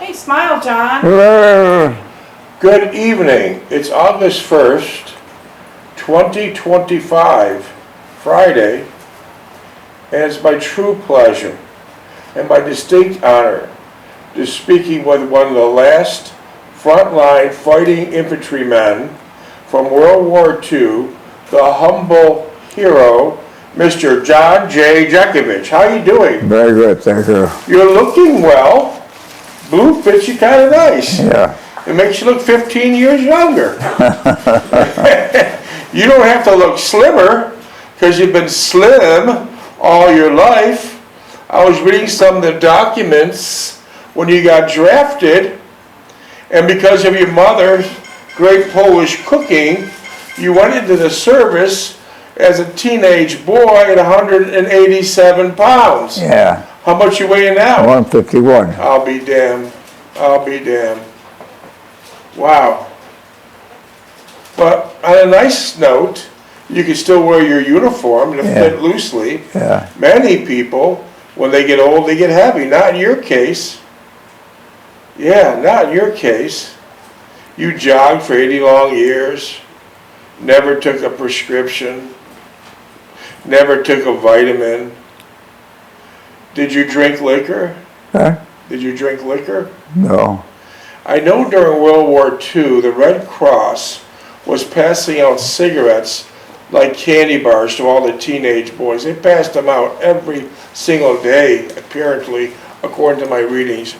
Hey, smile, John. Good evening. It's August 1st, 2025, Friday, and it's my true pleasure and my distinct honor to speaking with one of the last frontline fighting infantrymen from World War II, the humble hero, Mr. John J. Jeckovich. How are you doing? Very good, thank you. You're looking well. Blue fits you kind of nice. Yeah. It makes you look 15 years younger. You don't have to look slimmer because you've been slim all your life. I was reading some of the documents when you got drafted, and because of your mother's great Polish cooking, you went into the service as a teenage boy at 187 pounds. Yeah. How much you weigh now? 151. I'll be damned. I'll be damned. Wow. But on a nice note, you can still wear your uniform to fit loosely. Yeah. Many people, when they get old, they get heavy. Not in your case. Yeah, not in your case. You jogged for 80 long years, never took a prescription, never took a vitamin. Did you drink liquor? Huh? Did you drink liquor? No. I know during World War II, the Red Cross was passing out cigarettes like candy bars to all the teenage boys. They passed them out every single day, apparently, according to my readings.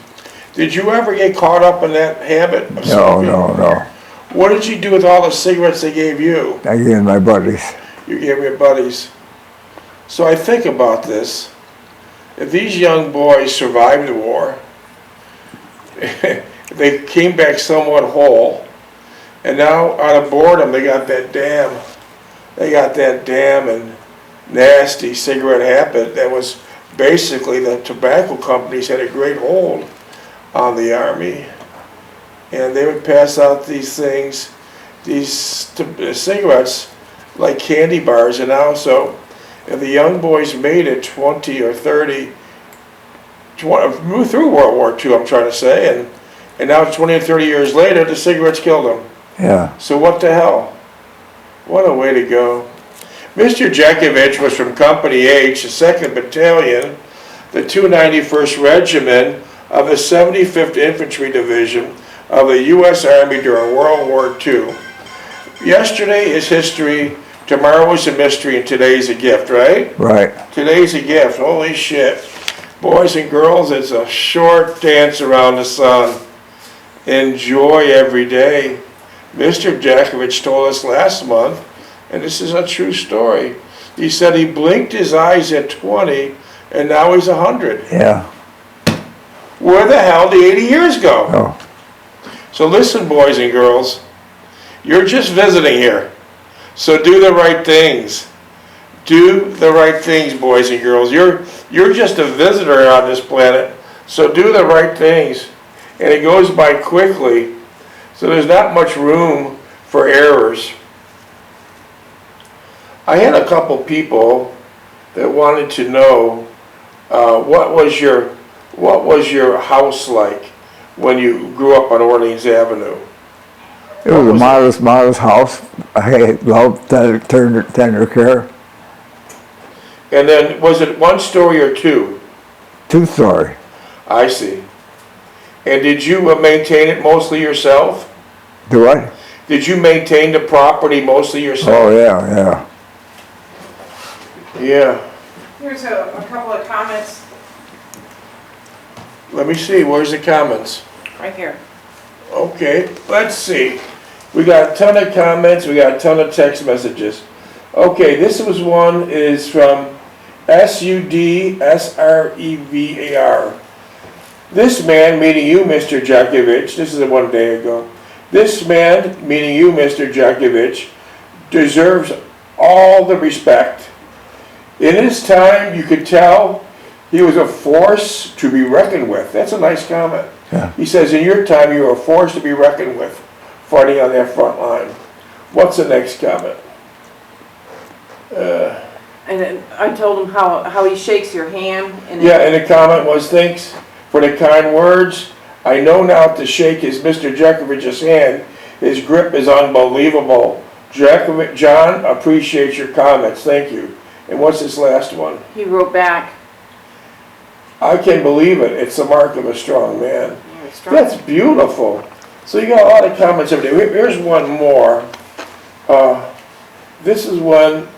Did you ever get caught up in that habit of smoking? No. What did you do with all the cigarettes they gave you? I gave my buddies. You gave your buddies. So I think about this. If these young boys survived the war, they came back somewhat whole, and now out of boredom they got that damn and nasty cigarette habit that was basically the tobacco companies had a great hold on the Army, and they would pass out these things, these cigarettes like candy bars. And now, so if the young boys made it 20 or 30, moved through World War II, I'm trying to say, and now 20 or 30 years later, the cigarettes killed them. Yeah. So what the hell? What a way to go. Mr. Jeckovich was from Company H, the 2nd Battalion, the 291st Regiment of the 75th Infantry Division of the U.S. Army during World War II. Yesterday is history, tomorrow is a mystery, and today's a gift, right? Right. Today's a gift. Holy shit. Boys and girls, it's a short dance around the sun. Enjoy every day. Mr. Jeckovich told us last month, and this is a true story. He said he blinked his eyes at 20, and now he's 100. Yeah. Where the hell did 80 years go? Oh. So listen, boys and girls, you're just visiting here. So do the right things. Do the right things, boys and girls. You're just a visitor on this planet, so do the right things. And it goes by quickly, so there's not much room for errors. I had a couple people that wanted to know what was your house like when you grew up on Orleans Avenue? It was a modest house. I loved tender care. And then, was it one story or two? 2-story. I see. And did you maintain it mostly yourself? Do I? Did you maintain the property mostly yourself? Oh, yeah. Yeah. Here's a couple of comments Let me see, where's the comments? right here. Okay, let's see. We got a ton of comments, we got a ton of text messages. Okay, this was one is from SUDSREVAR. This man, meaning you, Mr. Jeckovich, this is 1 day ago. This man, meaning you, Mr. Jeckovich, deserves all the respect. In his time, you could tell he was a force to be reckoned with. That's a nice comment. Yeah. He says, in your time, you were a force to be reckoned with, fighting on that front line. What's the next comment? And then I told him how he shakes your hand. And Yeah, and the comment was, thanks for the kind words. I know now to shake Mr. Jekovich's hand. His grip is unbelievable. John, appreciate your comments. Thank you. And what's this last one? He wrote back. I can believe it. It's the mark of a strong man. Very strong. That's beautiful. So you got a lot of comments every day. Here's one more. This is one,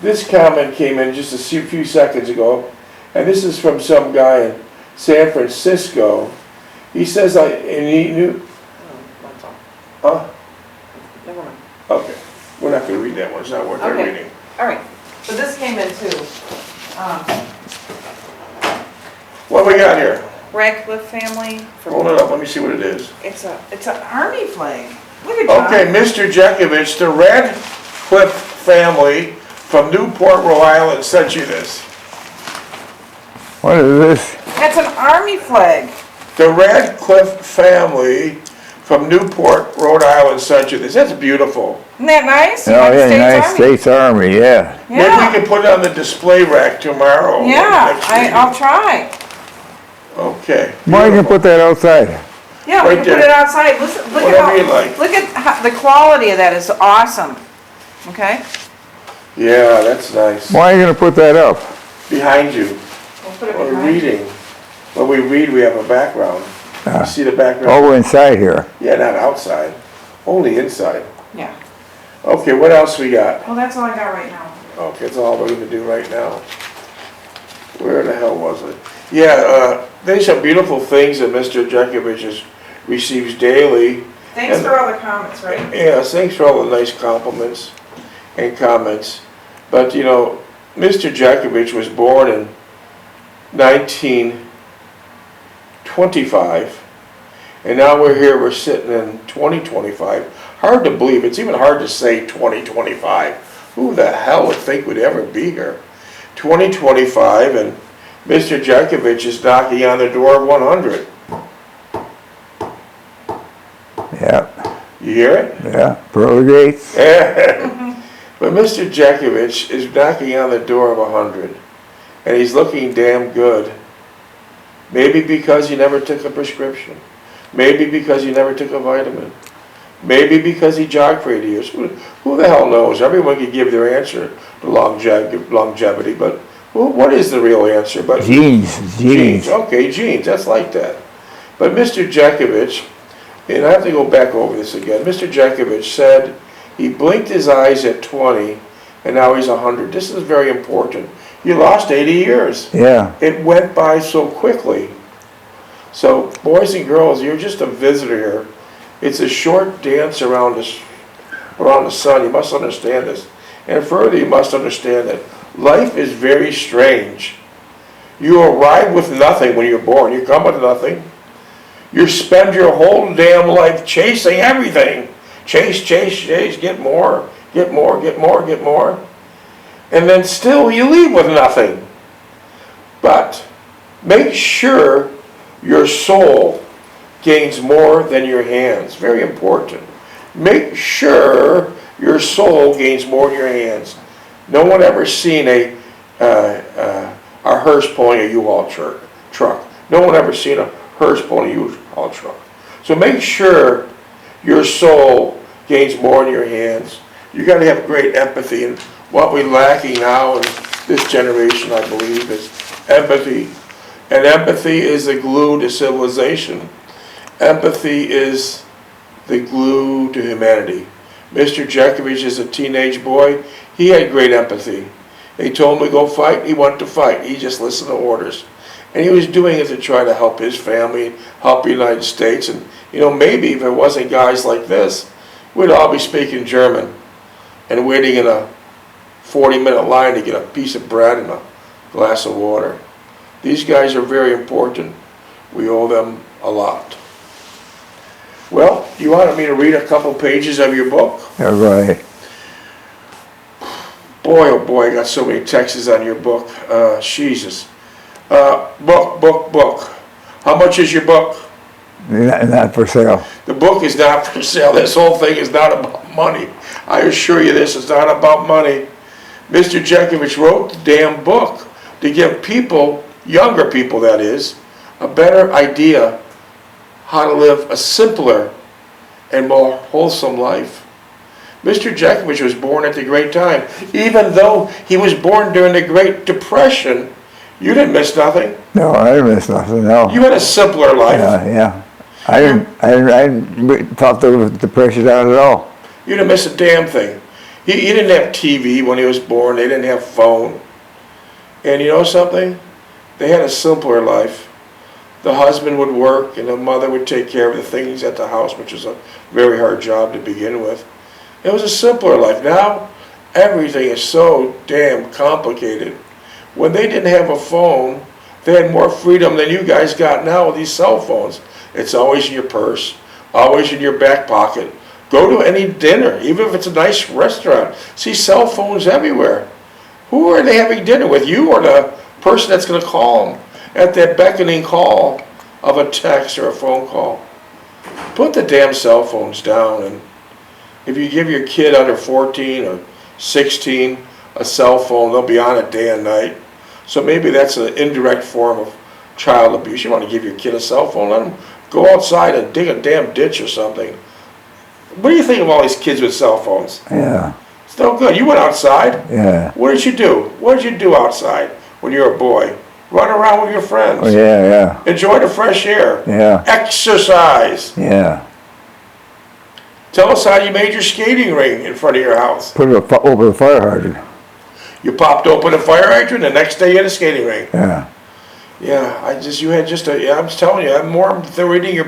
this comment came in just a few seconds ago, and this is from some guy in San Francisco. He says, and he knew, That's all. huh? Never mind. Okay, we're not gonna read that one, it's not worth our Okay. reading. All right, so this came in too. What we got here? Radcliffe family. Hold it up, let me see what it is. It's an army flag. Look at John. Okay, Mr. Jeckovich, the Radcliffe family from Newport, Rhode Island sent you this. What is this? That's an army flag. The Radcliffe family from Newport, Rhode Island sent you this. That's beautiful. Isn't that nice? Oh, yeah, United Army. States Army, yeah. Maybe we Yeah, can put it on the display rack tomorrow. yeah, next meeting. I'll try. Okay. Why you can beautiful. put that outside? Yeah, Right we can put there. it outside. Listen, look Whatever at you like. look at the quality of that is awesome. Okay? Yeah, that's nice. Why are you gonna put that up? Behind you, We'll put it when we're behind. reading. When we read, we have a background. You see the background? Over inside here. Yeah, not outside, only inside. Yeah. Okay, what else we got? Well, that's all I got right now. Okay, that's all we're gonna do right now. Where the hell was it? Yeah, there's some beautiful things that Mr. Jeckovich receives daily. Thanks And- for all the comments, right? Yeah, thanks for all the nice compliments and comments. But, you know, Mr. Jeckovich was born in 1925, and now we're sitting in 2025. Hard to believe, it's even hard to say 2025. Who the hell would think we'd ever be here? 2025, and Mr. Jeckovich is knocking on the door of 100. Yeah, You hear it? yeah, pearly gates. But Mr. Jeckovich is knocking on the door of 100, and he's looking damn good. Maybe because he never took a prescription. Maybe because he never took a vitamin. Maybe because he jogged for 80 years. Who the hell knows? Everyone can give their answer to longevity, but what is the real answer? But Genes. Okay, genes, that's like that. But Mr. Jeckovich, and I have to go back over this again, Mr. Jeckovich said he blinked his eyes at 20, and now he's 100. This is very important. You lost 80 years. Yeah, It went by so quickly. So, boys and girls, you're just a visitor here. It's a short dance around the sun. You must understand this. And further, you must understand that life is very strange. You arrive with nothing when you're born. You come with nothing. You spend your whole damn life chasing everything. Chase, get more, get more, get more, get more. And then still you leave with nothing. But make sure your soul gains more than your hands. Very important. Make sure your soul gains more than your hands. No one ever seen a hearse pulling a U-Haul truck. No one ever seen a hearse pulling a U-Haul truck. So make sure your soul gains more in your hands. You got to have great empathy, and what we're lacking now in this generation, I believe, is empathy. And empathy is the glue to civilization. Empathy is the glue to humanity. Mr. Jeckovich is a teenage boy. He had great empathy. They told him to go fight, he went to fight. He just listened to orders. And he was doing it to try to help his family, help the United States. And, you know, maybe if it wasn't guys like this, we'd all be speaking German and waiting in a 40-minute line to get a piece of bread and a glass of water. These guys are very important. We owe them a lot. Well, you wanted me to read a couple pages of your book? all right. Boy, oh boy, I got so many texts on your book. Jesus. Book. How much is your book? Not for sale. The book is not for sale. This whole thing is not about money. I assure you this is not about money. Mr. Jeckovich wrote the damn book to give people, younger people that is, a better idea how to live a simpler and more wholesome life. Mr. Jeckovich was born at the great time. Even though he was born during the Great Depression, you didn't miss nothing. No, I didn't miss nothing, no. You had a simpler life. Yeah. I didn't thought there was depression out at all. You didn't miss a damn thing. He didn't have TV when he was born. They didn't have phone. And you know something? They had a simpler life. The husband would work and the mother would take care of the things at the house, which was a very hard job to begin with. It was a simpler life. Now, everything is so damn complicated. When they didn't have a phone, they had more freedom than you guys got now with these cell phones. It's always in your purse, always in your back pocket. Go to any dinner, even if it's a nice restaurant. See cell phones everywhere. Who are they having dinner with, you or the person that's going to call them at that beckoning call of a text or a phone call? Put the damn cell phones down. And if you give your kid under 14 or 16 a cell phone, they'll be on it day and night. So maybe that's an indirect form of child abuse. You want to give your kid a cell phone, let them go outside and dig a damn ditch or something. What do you think of all these kids with cell phones? Yeah. It's no good. You went outside. Yeah. What did you do? What did you do outside when you were a boy? Run around with your friends. Oh, yeah. Enjoy the fresh air. Yeah. Exercise. Yeah. Tell us how you made your skating ring in front of your house. Put it over the fire hydrant. You popped open a fire hydrant, the next day you had a skating ring. Yeah. Yeah, I'm telling you, the more I'm reading your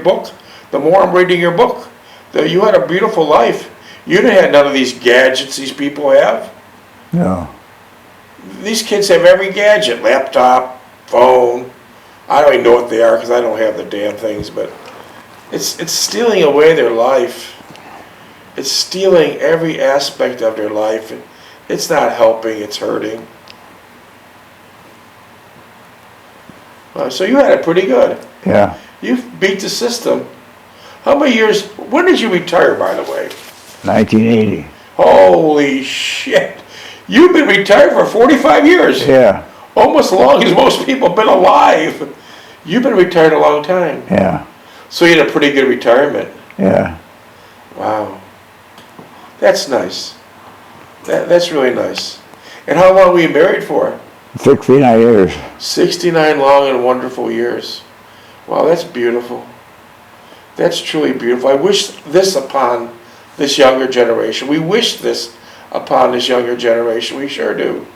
book, you had a beautiful life. You didn't have none of these gadgets these people have. No. These kids have every gadget, laptop, phone. I don't even know what they are because I don't have the damn things, but it's stealing away their life. It's stealing every aspect of their life. It's not helping, it's hurting. So you had it pretty good. Yeah. You beat the system. How many years, when did you retire, by the way? 1980. Holy shit. You've been retired for 45 years. Yeah. Almost as long as most people have been alive. You've been retired a long time. Yeah. So you had a pretty good retirement. Yeah. Wow. That's nice. That's really nice. And how long were you married for? 69 years. 69 long and wonderful years. Wow, that's beautiful. That's truly beautiful. I wish this upon this younger generation. We wish this upon this younger generation. We sure do.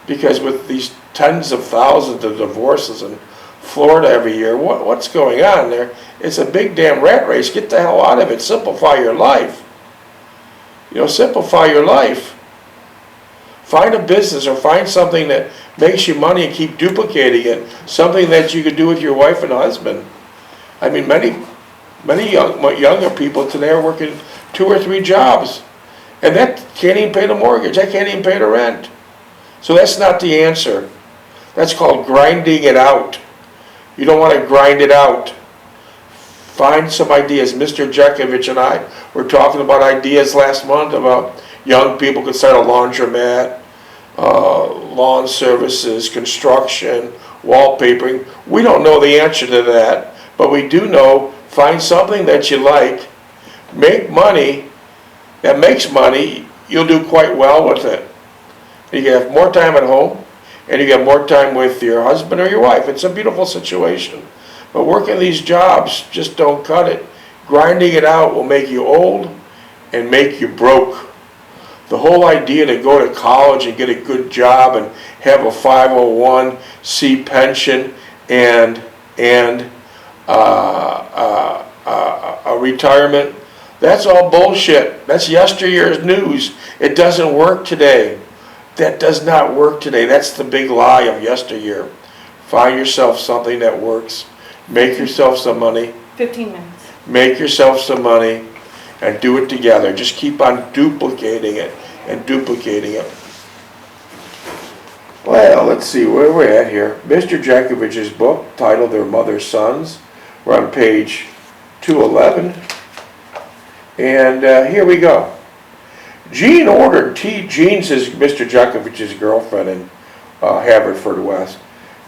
Because with these tens of thousands of divorces in Florida every year, what's going on there? It's a big damn rat race. Get the hell out of it. Simplify your life. Simplify your life. Find a business or find something that makes you money and keep duplicating it. Something that you could do with your wife and husband. I mean, many younger people today are working 2 or 3 jobs. And that can't even pay the mortgage. That can't even pay the rent. So that's not the answer. That's called grinding it out. You don't want to grind it out. Find some ideas. Mr. Jeckovich and I were talking about ideas last month about young people could start a laundromat, lawn services, construction, wallpapering. We don't know the answer to that, but we do know find something that you like, make money, that makes money, you'll do quite well with it. You can have more time at home, and you get more time with your husband or your wife. It's a beautiful situation. But working these jobs just don't cut it. Grinding it out will make you old and make you broke. The whole idea to go to college and get a good job and have a 501c pension and a retirement, that's all bullshit. That's yesteryear's news. It doesn't work today. That does not work today. That's the big lie of yesteryear. Find yourself something that works. Make yourself some money. 15 minutes. Make yourself some money and do it together. Just keep on duplicating it and duplicating it. Well, let's see where we're at here. Mr. Jeckovich's book titled Their Mother's Sons. We're on page 211. And here we go. Jean's is Mr. Jeckovich's girlfriend in Haverford West.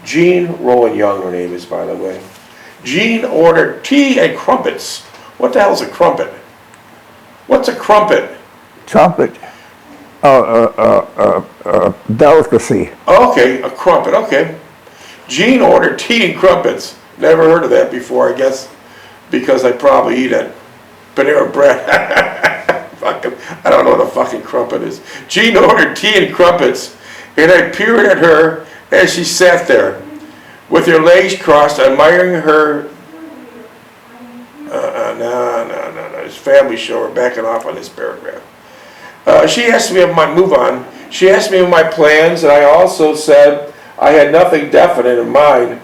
Jean Rowland Young, her name is, by the way. Jean ordered tea and crumpets. What the hell's a crumpet? What's a crumpet? Trumpet. Delicacy. Okay, a crumpet, okay. Jean ordered tea and crumpets. Never heard of that before, I guess, because I probably eat it. Panera bread. Fucking, I don't know what a fucking crumpet is. Jean ordered tea and crumpets, and I peered at her as she sat there, with her legs crossed, admiring her. No. It's family show. We're backing off on this paragraph. She asked me of my, move on. She asked me of my plans, and I also said I had nothing definite in mind,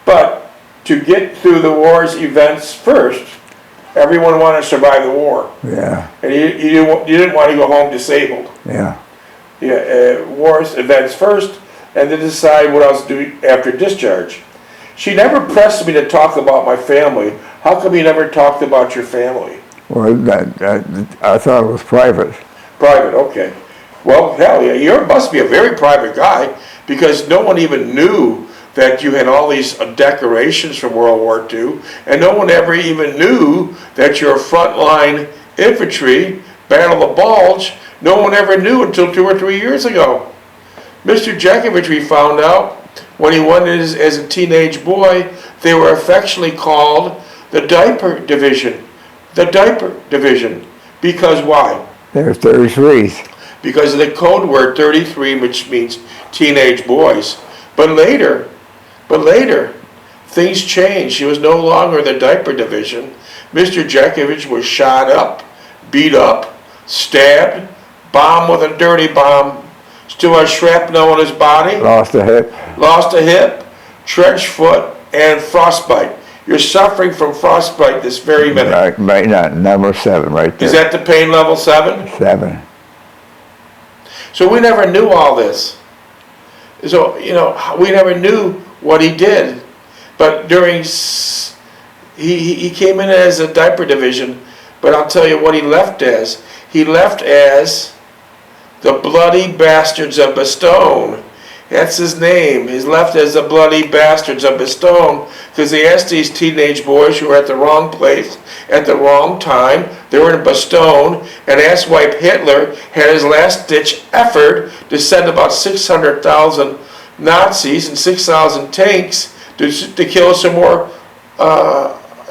but to get through the war's events first. Everyone wanted to survive the war. Yeah. And you didn't want to go home disabled. Yeah. Yeah, war's events first, and then decide what else to do after discharge. She never pressed me to talk about my family. How come you never talked about your family? Well, I thought it was private. Private, okay. Well, hell yeah, you must be a very private guy, because no one even knew that you had all these decorations from World War II, and no one ever even knew that you're frontline infantry, Battle of the Bulge. No one ever knew until 2 or 3 years ago. Mr. Jeckovich, we found out, when he went as a teenage boy, they were affectionately called the Diaper Division. The Diaper Division. Because why? There's 33s. Because of the code word 33, which means teenage boys. But later, things changed. She was no longer the Diaper Division. Mr. Jeckovich was shot up, beat up, stabbed, bombed with a dirty bomb, still has shrapnel in his body, Lost a hip. trench foot, and frostbite. You're suffering from frostbite this very minute. Right now, number 7 right there. Is that the pain level 7? 7. So we never knew all this. So, we never knew what he did. But he came in as a Diaper Division, but I'll tell you what he left as. He left as the Bloody Bastards of Bastogne. That's his name. He's left as the Bloody Bastards of Bastogne because they asked these teenage boys who were at the wrong place at the wrong time. They were in Bastogne, and asswipe Hitler had his last-ditch effort to send about 600,000 Nazis and 6,000 tanks to kill some more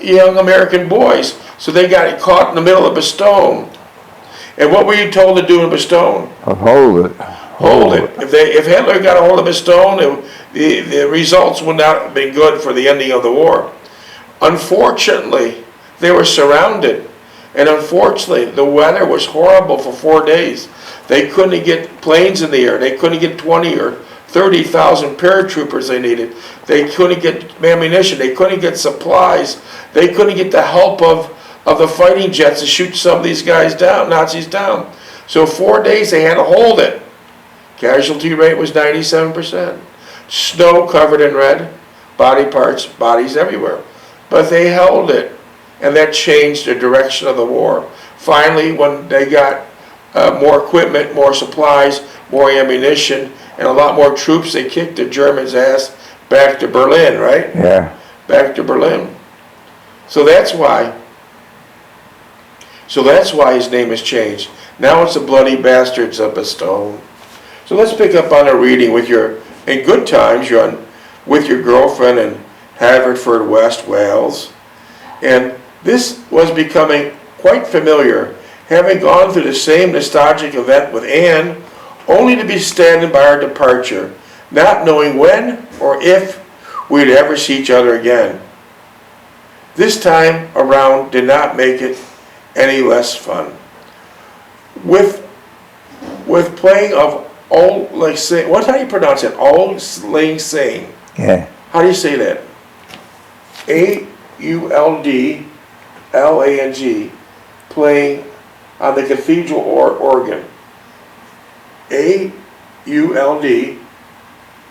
young American boys. So they got caught in the middle of Bastogne. And what were you told to do in Bastogne? Hold it. Hold it. If Hitler got a hold of Bastogne, the results would not have been good for the ending of the war. Unfortunately, they were surrounded. And unfortunately, the weather was horrible for 4 days. They couldn't get planes in the air. They couldn't get 20 or 30,000 paratroopers they needed. They couldn't get ammunition. They couldn't get supplies. They couldn't get the help of the fighting jets to shoot some of these guys down, Nazis down. So 4 days they had to hold it. Casualty rate was 97%. Snow covered in red, body parts, bodies everywhere. But they held it, and that changed the direction of the war. Finally, when they got more equipment, more supplies, more ammunition, and a lot more troops, they kicked the Germans' ass back to Berlin, right? Yeah. Back to Berlin. So that's why his name has changed. Now it's the Bloody Bastards of Bastogne. So let's pick up on a reading in good times, you're with your girlfriend in Haverford, West Wales. And this was becoming quite familiar, having gone through the same nostalgic event with Anne, only to be standing by our departure, not knowing when or if we'd ever see each other again. This time around did not make it any less fun. With playing of Old Lang Syne, what's how you pronounce it? Old Lang Syne. Yeah. How do you say that? A-U-L-D-L-A-N-G, playing on the cathedral organ. A-U-L-D.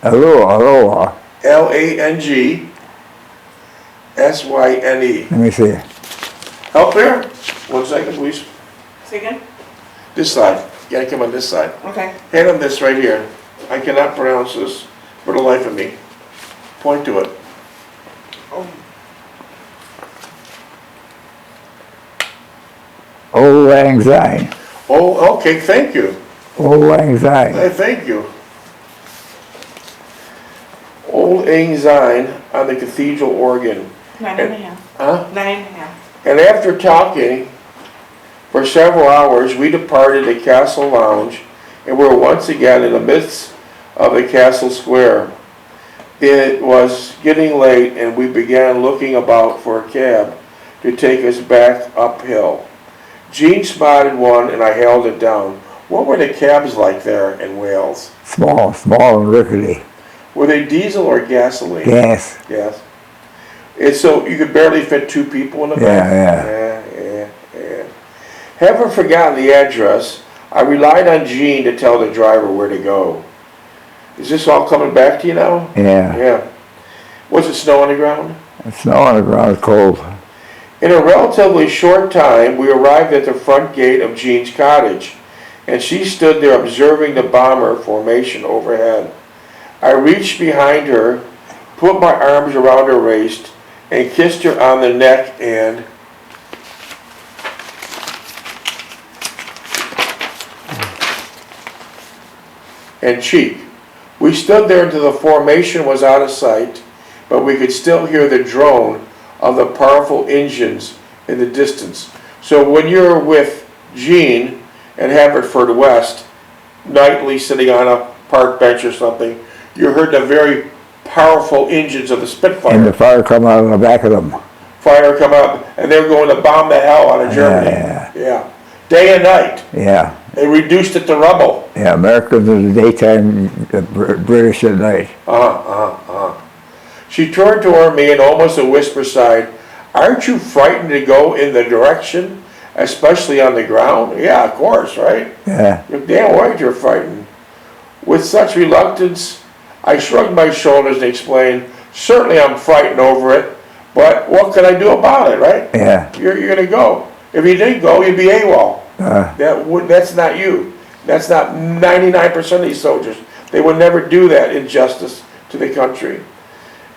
Aloha. L-A-N-G. S-Y-N-E. Let me see. Help there? 1 second, please. Say again? This side. You gotta come on this side. Okay. Hand him this right here. I cannot pronounce this for the life of me. Point to it. Old Lang Syne. Oh, okay, thank you. Old Lang Syne. Thank you. Old Lang Syne on the cathedral organ. 9.5. Huh? 9.5. And after talking for several hours, we departed the castle lounge and were once again in the midst of the castle square. It was getting late and we began looking about for a cab to take us back uphill. Jean spotted one and I hailed it down. What were the cabs like there in Wales? Small and rickety. Were they diesel or gasoline? Gas. Yes. And so you could barely fit two people in the back? Yeah. Having forgotten the address, I relied on Jean to tell the driver where to go. Is this all coming back to you now? Yeah. Yeah. Was it snow on the ground? Snow on the ground is cold. In a relatively short time, we arrived at the front gate of Jean's cottage, and she stood there observing the bomber formation overhead. I reached behind her, put my arms around her waist, and kissed her on the neck and cheek. We stood there until the formation was out of sight, but we could still hear the drone of the powerful engines in the distance. So when you're with Jean in Haverford West, nightly sitting on a park bench or something, you heard the very powerful engines of the Spitfire. And the fire come out of the back of them. Fire come up, and they're going to bomb the hell out of Germany. Yeah. Day and night. Yeah. They reduced it to rubble. Yeah, Americans in the daytime, British at night. She turned toward me and almost a whisper sighed, "Aren't you frightened to go in the direction, especially on the ground?" Yeah, of course, right? Yeah. You're damn right you're frightened. With such reluctance, I shrugged my shoulders and explained, "Certainly I'm frightened over it, but what can I do about it, right?" Yeah. You're going to go. If you didn't go, you'd be AWOL. That's not you. That's not 99% of these soldiers. They would never do that injustice to the country.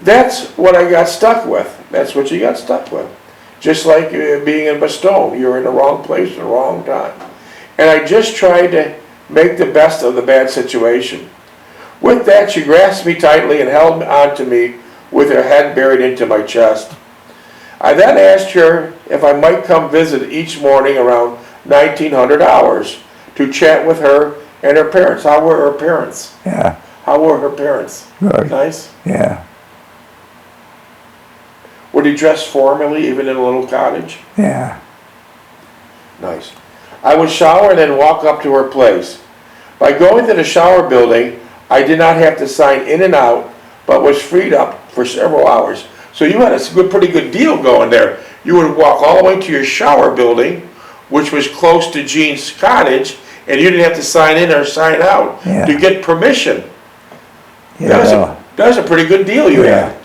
That's what I got stuck with. That's what you got stuck with. Just like being in Bastogne. You're in the wrong place at the wrong time. And I just tried to make the best of the bad situation. With that, she grasped me tightly and held on to me with her head buried into my chest. I then asked her if I might come visit each morning around 1900 hours to chat with her and her parents. How were her parents? Yeah. How were her parents? Good. Nice? Yeah. Were they dressed formally, even in a little cottage? Yeah. Nice. I would shower and then walk up to her place. By going to the shower building, I did not have to sign in and out, but was freed up for several hours. So you had a pretty good deal going there. You would walk all the way to your shower building, which was close to Jean's cottage, and you didn't have to sign in or sign out to get permission. Yeah. That was a pretty good deal you had.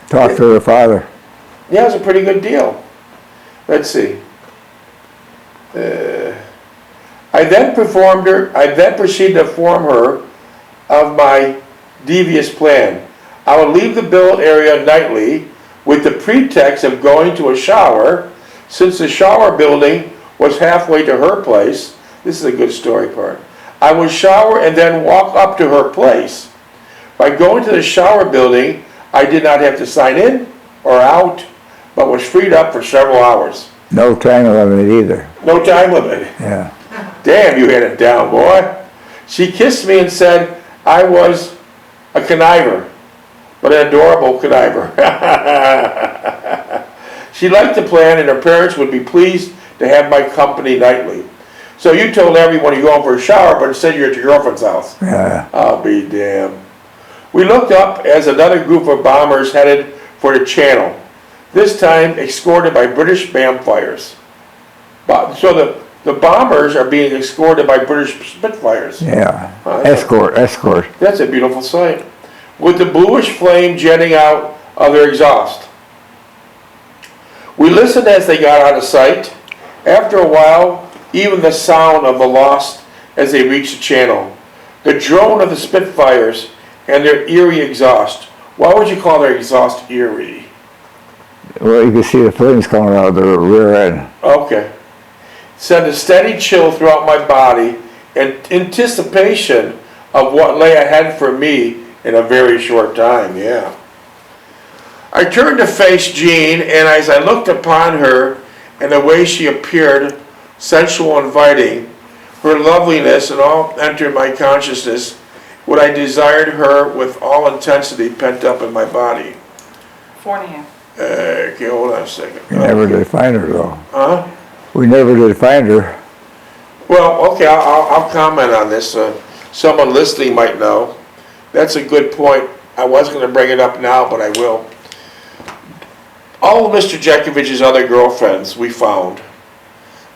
Talk to her father. Yeah, it was a pretty good deal. Let's see. I then proceeded to inform her of my devious plan. I would leave the billet area nightly with the pretext of going to a shower, since the shower building was halfway to her place. This is a good story part. I would shower and then walk up to her place. By going to the shower building, I did not have to sign in or out, but was freed up for several hours. No time limit either. No time limit. Yeah. Damn, you had it down, boy. She kissed me and said I was a conniver, but an adorable conniver. She liked the plan, and her parents would be pleased to have my company nightly. So you told everyone you're going for a shower, but instead you're at your girlfriend's house. Yeah. I'll be damned. We looked up as another group of bombers headed for the channel, this time escorted by British Spitfires. So the bombers are being escorted by British Spitfires. Yeah. Escort. That's a beautiful sight. With the bluish flame jetting out of their exhaust. We listened as they got out of sight. After a while, even the sound of the lost as they reached the channel. The drone of the Spitfires and their eerie exhaust. Why would you call their exhaust eerie? Well, you can see the flames coming out of the rear end. Okay. sent a steady chill throughout my body in anticipation of what lay ahead for me in a very short time, yeah. I turned to face Jean, and as I looked upon her and the way she appeared, sensual and inviting, her loveliness and all entered my consciousness, what I desired her with all intensity pent up in my body. 4.5. Okay, hold on a second. We never did find her though. Huh? We never did find her. Well, okay, I'll comment on this. Someone listening might know. That's a good point. I was going to bring it up now, but I will. All of Mr. Jeckovich's other girlfriends we found.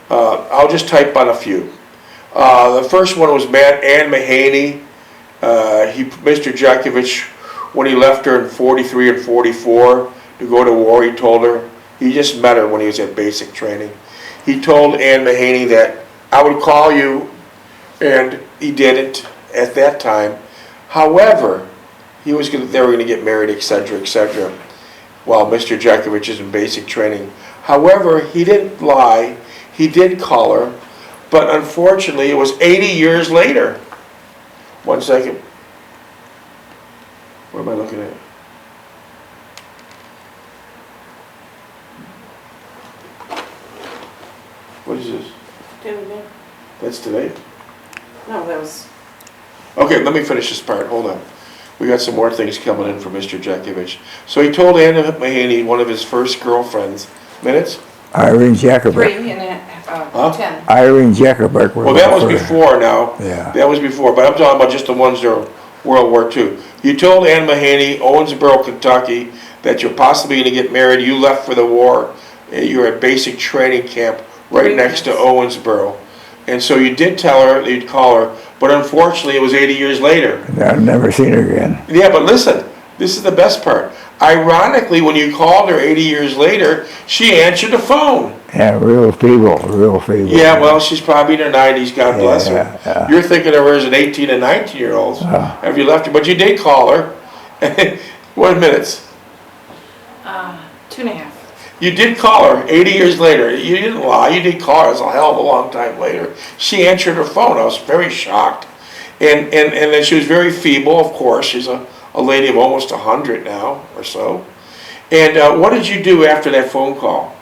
I'll just type on a few. The first one was Ann Mahaney. Mr. Jeckovich, when he left her in 43 and 44 to go to war, he told her, he just met her when he was at basic training. He told Ann Mahaney that I would call you, and he didn't at that time. However, they were going to get married, etc., etc., while Mr. Jeckovich is in basic training. However, he didn't lie. He did call her, but unfortunately, it was 80 years later. 1 second. What am I looking at? What is this? That's today? No, that was, Okay, let me finish this part. Hold on. We got some more things coming in from Mr. Jeckovich. So he told Anna Mahaney, one of his first girlfriends, minutes? Irene Jeckovich. 3 and Huh? 10. Irene Jeckovich. Well, that was before now. Yeah. That was before, but I'm talking about just the ones that are World War II. You told Ann Mahaney, Owensboro, Kentucky, that you're possibly going to get married. You left for the war. You were at basic training camp right next to Owensboro. And so you did tell her that you'd call her, but unfortunately it was 80 years later. I've never seen her again. Yeah, but listen, this is the best part. Ironically, when you called her 80 years later, she answered the phone. Yeah, real feeble, real feeble. Yeah, well, she's probably in her 90s, God bless her. Yeah. You're thinking of her as an 18 and 19-year-olds. Have you left her? But you did call her. 1 minute. 2.5. You did call her 80 years later. You didn't lie. You did call her. It was a hell of a long time later. She answered her phone. I was very shocked. And then she was very feeble, of course. She's a lady of almost 100 now or so. And what did you do after that phone call?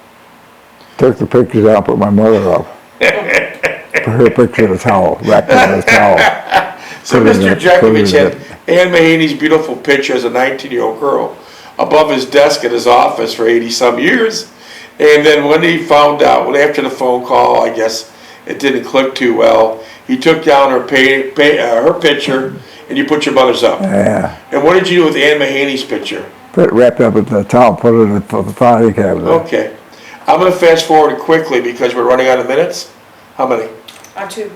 Took the pictures out, put my mother up. Put her picture in a towel, wrapped in a towel. So Mr. Jeckovich had Ann Mahaney's beautiful picture as a 19-year-old girl above his desk at his office for 80-some years. And then when he found out, well, after the phone call, I guess it didn't click too well, he took down her her picture, and you put your mother's up. Yeah. And what did you do with Ann Mahaney's picture? Put it wrapped up in the towel, put it in the filing cabinet. Okay. I'm going to fast forward quickly because we're running out of minutes. How many? 2.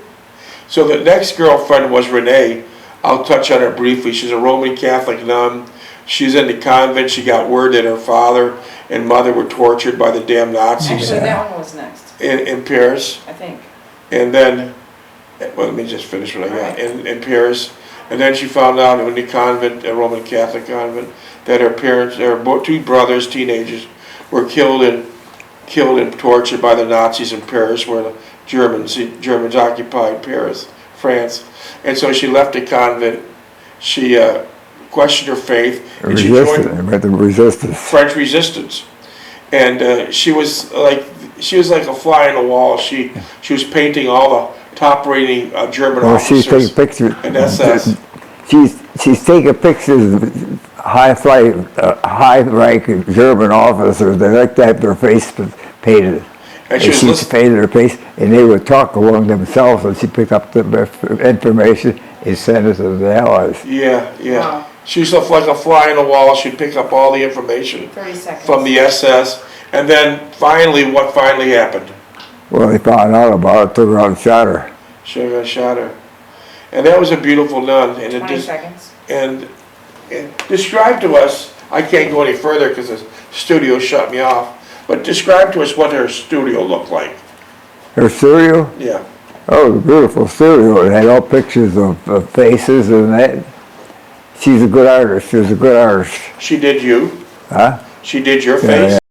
So the next girlfriend was Renee. I'll touch on her briefly. She's a Roman Catholic nun. She's in the convent. She got word that her father and mother were tortured by the damn Nazis Actually, that one was next, in Paris. I think. And then, well, let me just finish what I got. In Paris. And then she found out in the convent, a Roman Catholic convent, that her parents, her 2 brothers, teenagers, were killed and tortured by the Nazis in Paris, where the Germans occupied Paris, France. And so she left the convent. She questioned her faith, and she joined the resistance. French resistance. And she was like a fly on the wall. She was painting all the top-rating German officers. She's taking pictures. And SS. She's taking pictures of high-ranking German officers. They like to have their face painted. And she painted her face, and they would talk among themselves, and she picked up the information and sent it to the Allies. Yeah. Wow. She was like a fly on the wall. She'd pick up all the information 30 seconds. from the SS. And then finally, what finally happened? Well, they found out about it, took her out and shot her. Shot her. And that was a beautiful nun. And 20 seconds. And describe to us, I can't go any further because the studio shut me off, but describe to us what her studio looked like. Her studio? Yeah. Oh, it was a beautiful studio. It had all pictures of faces and that. She's a good artist. She was a good artist. She did you. Huh? She did your Yeah, face. yeah.